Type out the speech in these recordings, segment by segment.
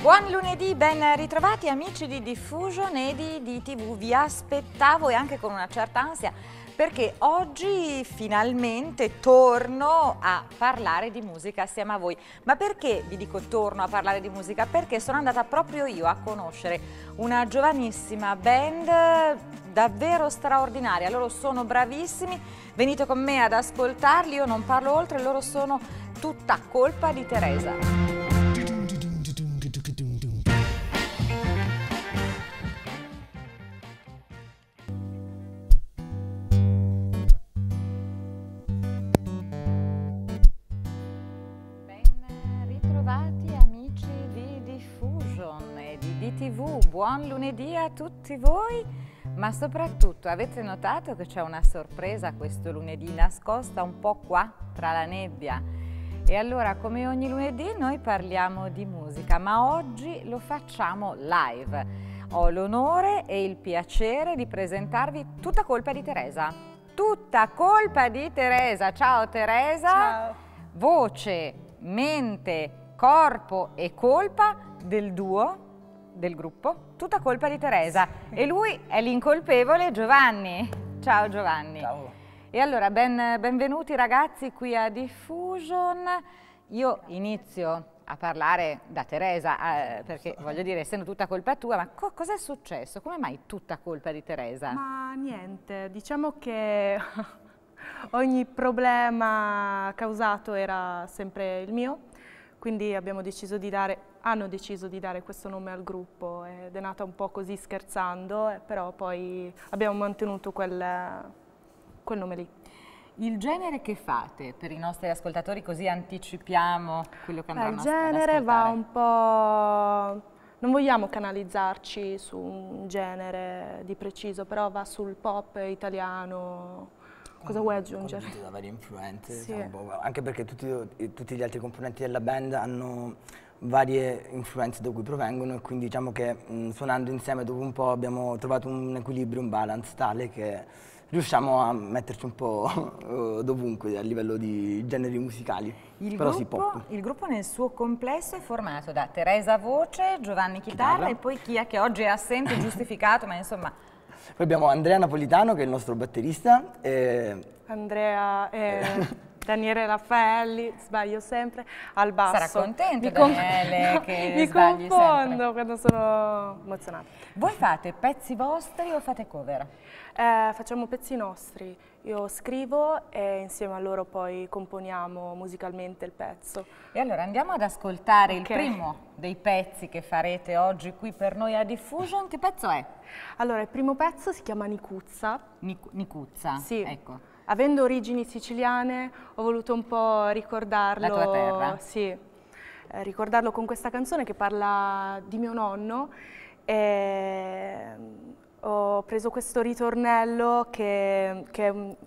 Buon lunedì, ben ritrovati amici di Diffusion e di TV. Vi aspettavo e anche con una certa ansia perché oggi finalmente torno a parlare di musica assieme a voi. Ma perché vi dico torno a parlare di musica? Perché sono andata proprio io a conoscere una giovanissima band davvero straordinaria. Loro sono bravissimi, venite con me ad ascoltarli, io non parlo oltre, loro sono Tutta colpa di Teresa. Buon lunedì a tutti voi, ma soprattutto avete notato che c'è una sorpresa questo lunedì nascosta un po' qua tra la nebbia. E allora, come ogni lunedì, noi parliamo di musica, ma oggi lo facciamo live. Ho l'onore e il piacere di presentarvi Tutta colpa di Teresa. Tutta colpa di Teresa. Ciao Teresa. Ciao. Voce, mente, corpo e colpa del duo, del gruppo Tutta colpa di Teresa, e lui è l'incolpevole Giovanni. Ciao Giovanni. Ciao. E allora benvenuti ragazzi qui a Diffusion. Io inizio a parlare da Teresa perché voglio dire, essendo tutta colpa tua, ma cos'è successo? Come mai tutta colpa di Teresa? Ma niente, diciamo che ogni problema causato era sempre il mio, quindi hanno deciso di dare questo nome al gruppo ed è nata un po' così scherzando, però poi abbiamo mantenuto quel nome lì. Il genere che fate per i nostri ascoltatori, così anticipiamo quello che andranno ad ascoltare? Il genere va un po'... Non vogliamo canalizzarci su un genere di preciso, però va sul pop italiano. Cosa vuoi aggiungere? Da varie influenze, sì. Anche perché tutti gli altri componenti della band hanno varie influenze da cui provengono e quindi diciamo che suonando insieme dopo un po' abbiamo trovato un equilibrio, un balance tale che riusciamo a metterci un po' dovunque a livello di generi musicali. Il gruppo nel suo complesso è formato da Teresa voce, Giovanni chitarra e poi chi è che oggi è assente, giustificato, ma insomma... Poi abbiamo Andrea Napolitano che è il nostro batterista. Andrea Daniele Raffaelli, sbaglio sempre, al basso. Sarà contento Daniele che mi sbagli confondo sempre. quando sono emozionata. Voi fate pezzi vostri o fate cover? Facciamo pezzi nostri, io scrivo e insieme a loro poi componiamo musicalmente il pezzo. E allora andiamo ad ascoltare il primo dei pezzi che farete oggi qui per noi a Diffusion. Che pezzo è? Allora, il primo pezzo si chiama Nicuzza. Nicuzza, sì. Ecco. Avendo origini siciliane ho voluto un po' ricordarlo. La tua terra? Sì, ricordarlo con questa canzone che parla di mio nonno. E ho preso questo ritornello che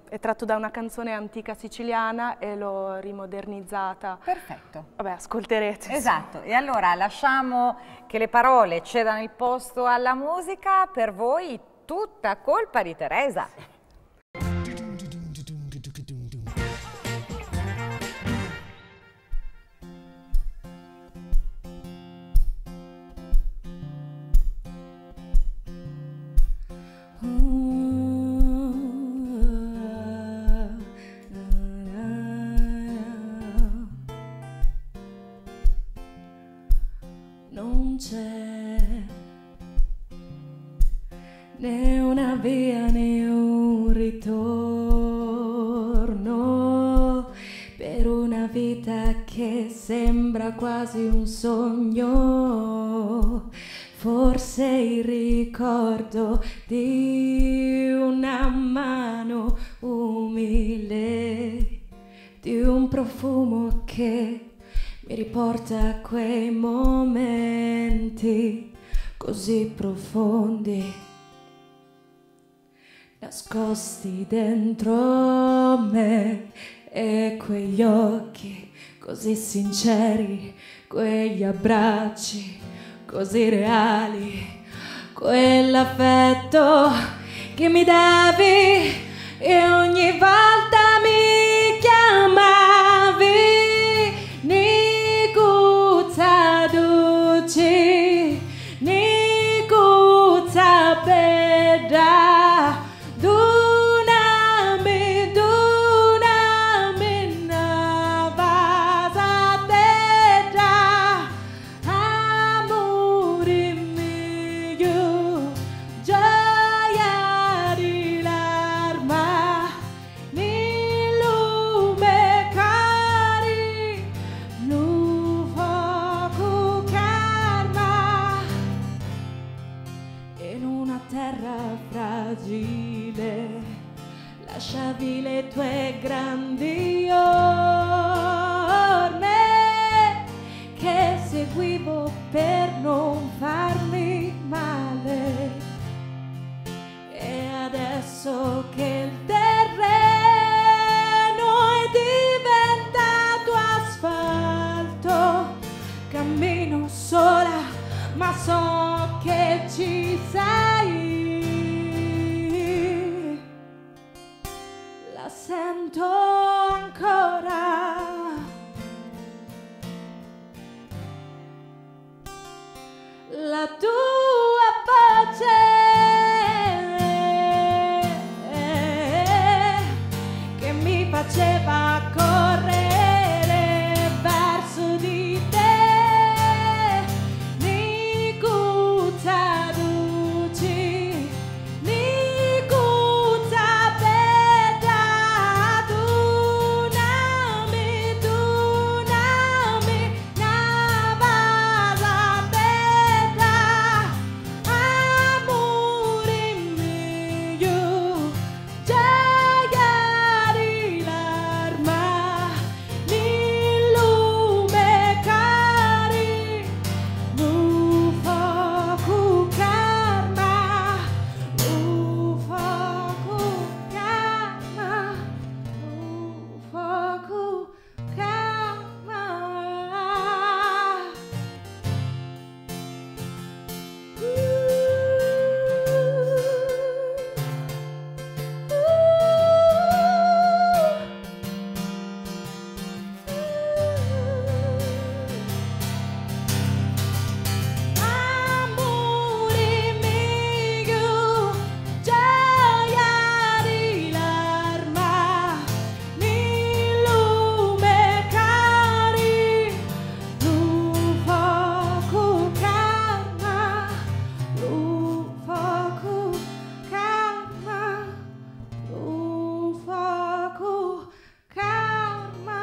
è tratto da una canzone antica siciliana e l'ho rimodernizzata. Perfetto. Vabbè, ascolterete. Esatto, e allora lasciamo che le parole cedano il posto alla musica. Per voi Tutta colpa di Teresa. Non c'è né una via né un ritorno per una vita che sembra quasi un sogno, forse il ricordo di una mano umile, di un profumo che mi riporta a quei momenti così profondi, nascosti dentro me, e quegli occhi così sinceri, quegli abbracci così reali, quell'affetto che mi davi e ogni volta mi chiamavi Nicuzza Duci. tua voce che mi faceva correre verso di te. Nicuta duci, nicuta beda, dunami, dunami, navaza beda, amore mio, giaiari l'arma, nillume cari, lufaku karma, lufaku karma, lufaku karma. Amore mio, giaiari l'arma, nillume cari, lufaku karma, lufaku karma, lufaku karma.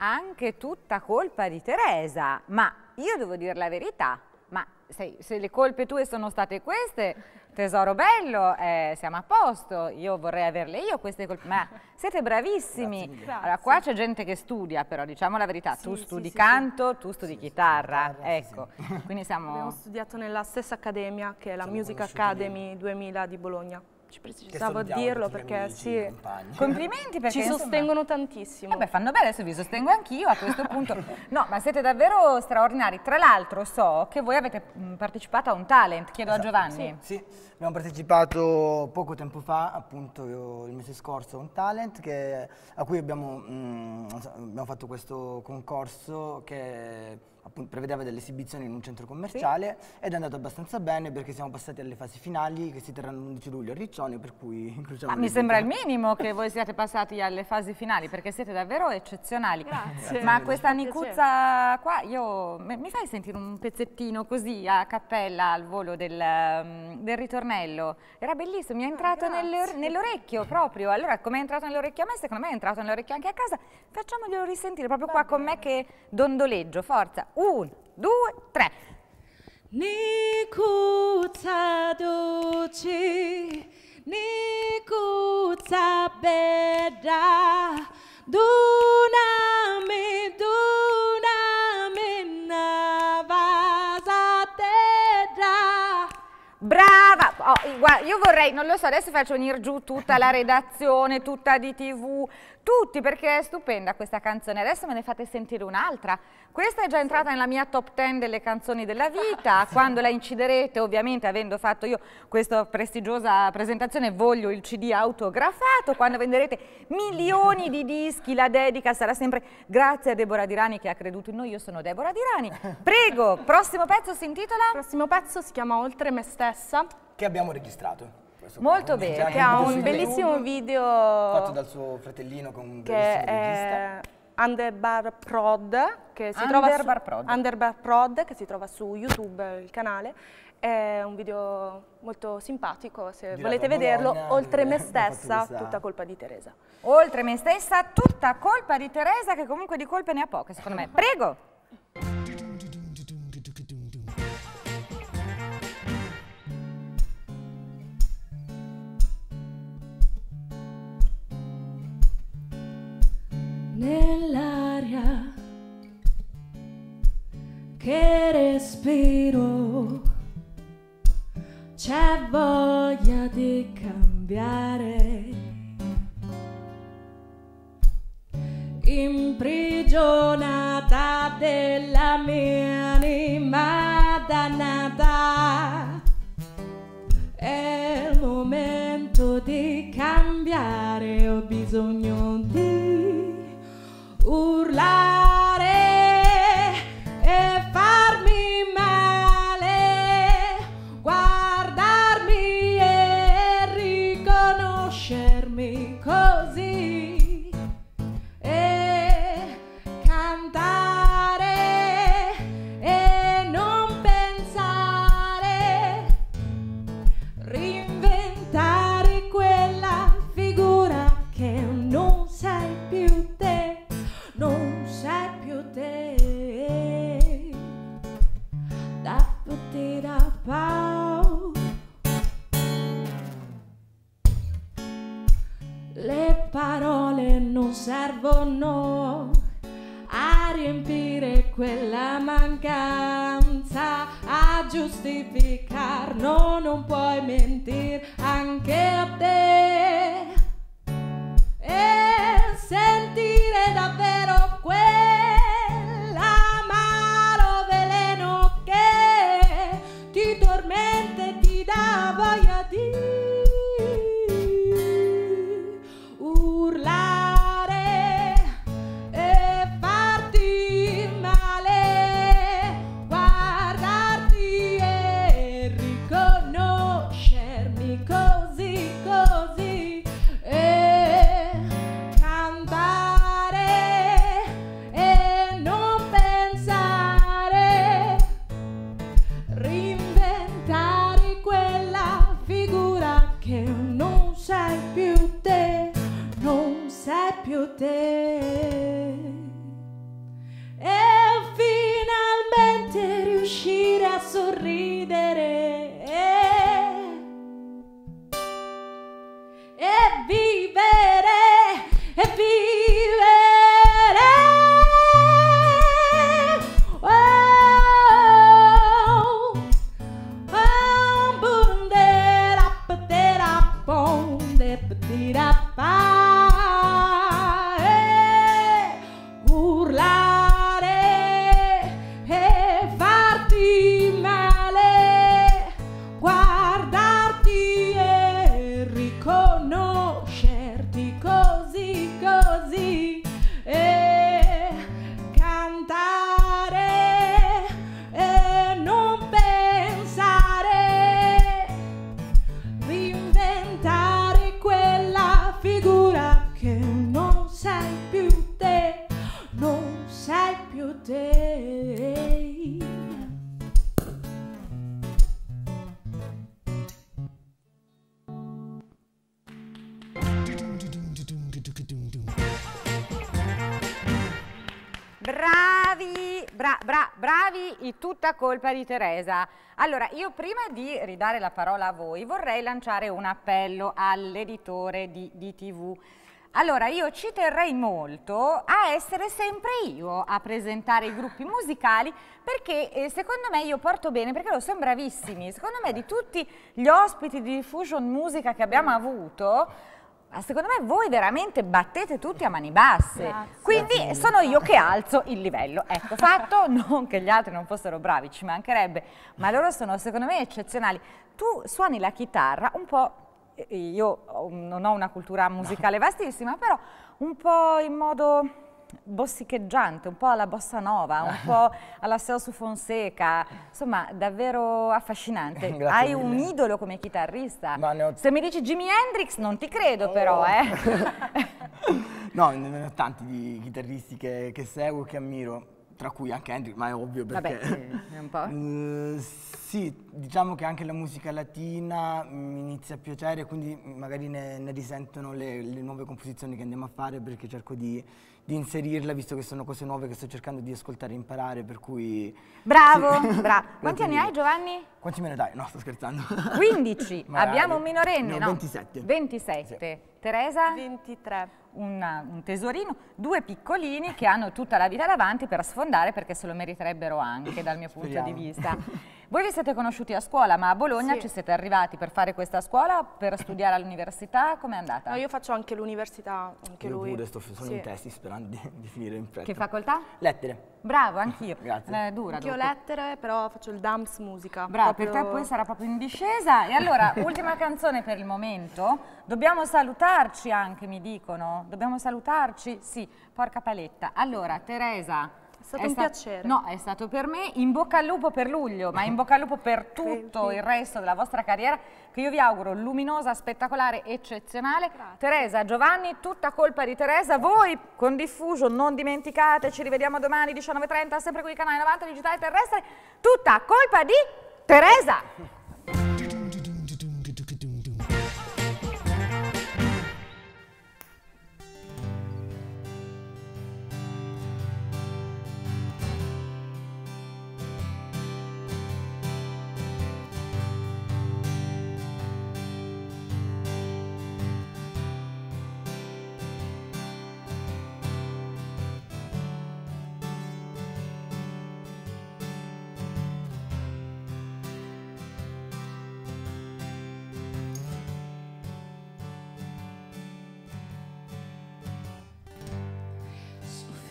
Anche tutta colpa di Teresa, ma io devo dire la verità, ma se le colpe tue sono state queste, tesoro bello, siamo a posto, io vorrei averle io queste colpe, ma siete bravissimi. Grazie. Allora, qua c'è gente che studia, però diciamo la verità, tu Sì, studi sì, canto, tu studi chitarra, chitarra, ecco, quindi Abbiamo siamo... studiato nella stessa accademia che è la Siamo Music conosciuti Academy 2000 di Bologna. Ci precisavo a salutiamo dirlo tutti gli perché amici, sì, i compagni. Complimenti perché ci insomma, sostengono tantissimo. beh, fanno bene, adesso vi sostengo anch'io a questo punto. No, ma siete davvero straordinari. Tra l'altro so che voi avete partecipato a un talent, chiedo a Giovanni. Sì, abbiamo partecipato poco tempo fa, appunto il mese scorso, a un talent a cui abbiamo fatto questo concorso che appunto prevedeva delle esibizioni in un centro commerciale ed è andato abbastanza bene perché siamo passati alle fasi finali che si terranno l'11 luglio a Riccione, per cui incrociamo Ma le mi sembra il dita. minimo che voi siate passati alle fasi finali perché siete davvero eccezionali. Grazie. Ma questa Fa Nicuzza qua, mi fai sentire un pezzettino così a cappella al volo del ritornello? Era bellissimo, mi è entrato nell'orecchio proprio. Allora, come è entrato nell'orecchio a me, secondo me è entrato nell'orecchio anche a casa. Facciamoglielo risentire proprio qua con me che dondoleggio. Forza, 1, 2, 3. Nicuta duci, nicuta beda, dunami, dunami, navaza tedra. Brava! Oh, guarda, io vorrei, non lo so, adesso faccio venire giù tutta la redazione, tutta di TV, tutti, perché è stupenda questa canzone. Adesso me ne fate sentire un'altra. Questa è già entrata nella mia top 10 delle canzoni della vita. Quando la inciderete, ovviamente, avendo fatto io questa prestigiosa presentazione, voglio il CD autografato. Quando venderete milioni di dischi, la dedica sarà sempre grazie a Deborah Dirani che ha creduto in noi. Io sono Deborah Dirani. Prego, prossimo pezzo si intitola? Il prossimo pezzo si chiama Oltre me stessa, Che abbiamo registrato. Questo Molto qua, bene. c'è anche che ha video un su bellissimo YouTube, video fatto dal suo fratellino con un che bellissimo è regista. Underbar Prod, che si Underbar Prod. Underbar Prod, che si trova su YouTube, il canale. È un video molto simpatico, se Girato volete a Bologna, vederlo. Oltre me abbiamo fatto stessa, questa- tutta colpa di Teresa. Oltre me stessa, tutta colpa di Teresa, che comunque di colpe ne ha poche, secondo me. Prego! Nell'aria che respiro c'è voglia di cambiare, imprigionata della mia anima dannata. È il momento di cambiare parole non servono a riempire quella mancanza, a giustificar, no, non puoi mentir anche a te e sentire davvero quell'amaro veleno che ti tormenta e ti dà voglia di urlare e farti male, guardarti e riconoscermi così così e cantare e non pensare, reinventare quella figura che non sei più te, non sei più te, e finalmente riuscire a sorridere e vivere e vivere. Oh, oh, bundera, bonde, urlare e farti male, guardarti e riconoscerti così così e cantare e non pensare, reinventare quella figura che non sei più te, non sei più te. Bravi, bravi, tutta colpa di Teresa. Allora, io prima di ridare la parola a voi vorrei lanciare un appello all'editore di DTV. Allora, io ci terrei molto a essere sempre io a presentare i gruppi musicali, perché secondo me io porto bene, perché loro sono bravissimi. Secondo me di tutti gli ospiti di Diffusion Musica che abbiamo avuto, secondo me voi veramente battete tutti a mani basse. Grazie. Quindi sono io che alzo il livello. Ecco, fatto, non che gli altri non fossero bravi, ci mancherebbe, ma loro sono secondo me eccezionali. Tu suoni la chitarra un po', io non ho una cultura musicale vastissima, però un po' in modo bossicheggiante, un po' alla bossa nova, un po' alla Celso Fonseca, insomma davvero affascinante. Hai un idolo come chitarrista? Se mi dici Jimi Hendrix non ti credo però, No, ne ho tanti di chitarristi che seguo e che ammiro, tra cui anche Hendrix, ma è ovvio perché... Vabbè, è un po'... sì, diciamo che anche la musica latina mi inizia a piacere, quindi magari ne risentono le nuove composizioni che andiamo a fare, perché cerco di inserirla, visto che sono cose nuove che sto cercando di ascoltare e imparare, per cui... Bravo, sì. bravo. Quanti anni hai, Giovanni? Quanti me ne dai? No, sto scherzando. 15. Abbiamo un minorenne, no? no? 27. 27. Sì. Teresa? 23. Un tesorino, due piccolini che hanno tutta la vita davanti per sfondare, perché se lo meriterebbero anche dal mio punto di vista. Voi vi siete conosciuti a scuola, ma a Bologna Sì. ci siete arrivati per fare questa scuola, per studiare all'università? Com'è andata? No, io faccio anche l'università, anche Io lui. pure sono in testi sperando di finire in fretta. Che facoltà? Lettere. Bravo, anch'io. Grazie. Dura. Anch'io lettere, però faccio il DAMS musica. Bravo, proprio... per te poi sarà proprio in discesa. E allora, ultima canzone per il momento. Dobbiamo salutarci anche, mi dicono. Dobbiamo salutarci? Sì, porca paletta. Allora, Teresa... È stato un piacere. No, è stato per me. In bocca al lupo per luglio, ma in bocca al lupo per tutto il resto della vostra carriera, che io vi auguro luminosa, spettacolare, eccezionale. Grazie. Teresa, Giovanni, tutta colpa di Teresa. Voi con Diffusion, non dimenticate, ci rivediamo domani 19:30, sempre qui canale 90 Digitale Terrestre. Tutta colpa di Teresa.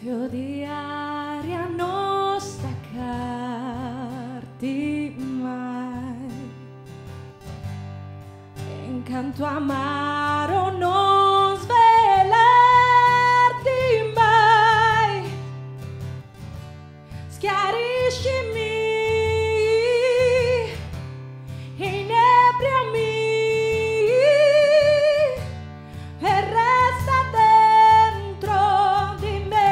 soffio di aria, non staccarti mai, incanto amaro, non svelarti mai, schiariscimi, inebriami e resta dentro di me.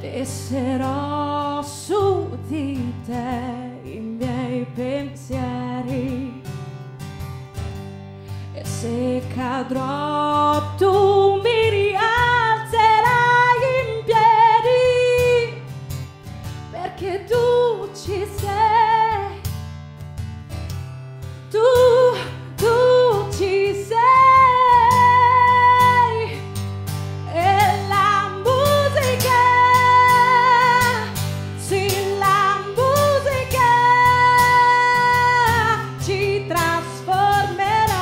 Tesserò su di te i miei pensieri e se cadrò tu mi rialzerai in piedi, perché tu ci sei, tu ci sei. E la musica, sì, la musica ci trasformerà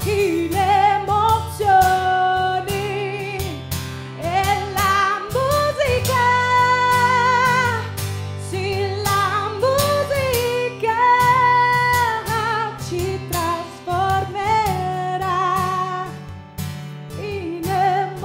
in emozioni. E la musica, sì, la musica ci trasformerà in emozioni.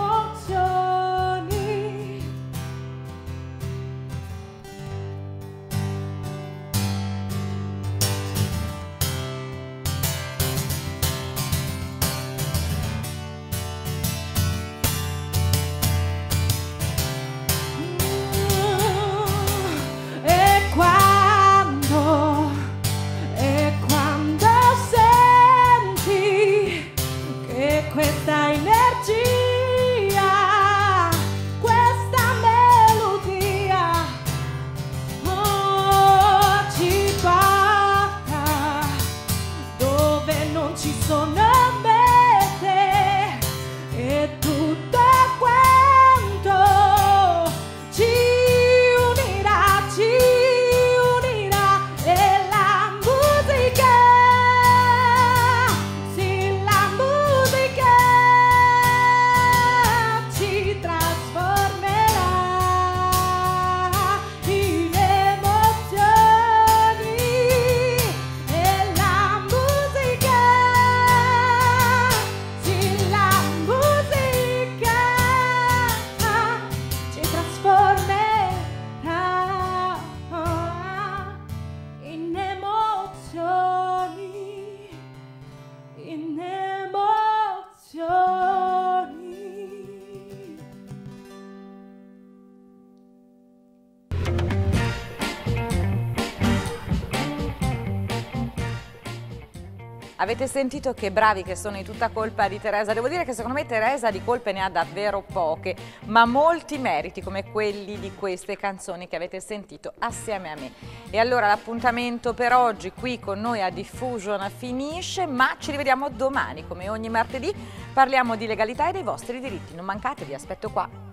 E quando senti che questa energia, questa melodia ci porta dove non ci sono mete e tutto quanto ci unirà, e la musica, sì, la musica ci trasformerà in emozioni. E la musica, sì, la musica ci trasformerà in emozioni, in emozioni. Avete sentito che bravi che sono, di tutta colpa di Teresa. Devo dire che secondo me Teresa di colpe ne ha davvero poche, ma molti meriti come quelli di queste canzoni che avete sentito assieme a me. E allora l'appuntamento per oggi qui con noi a Diffusion finisce, ma ci rivediamo domani come ogni martedì. Parliamo di legalità e dei vostri diritti. Non mancate, vi aspetto qua.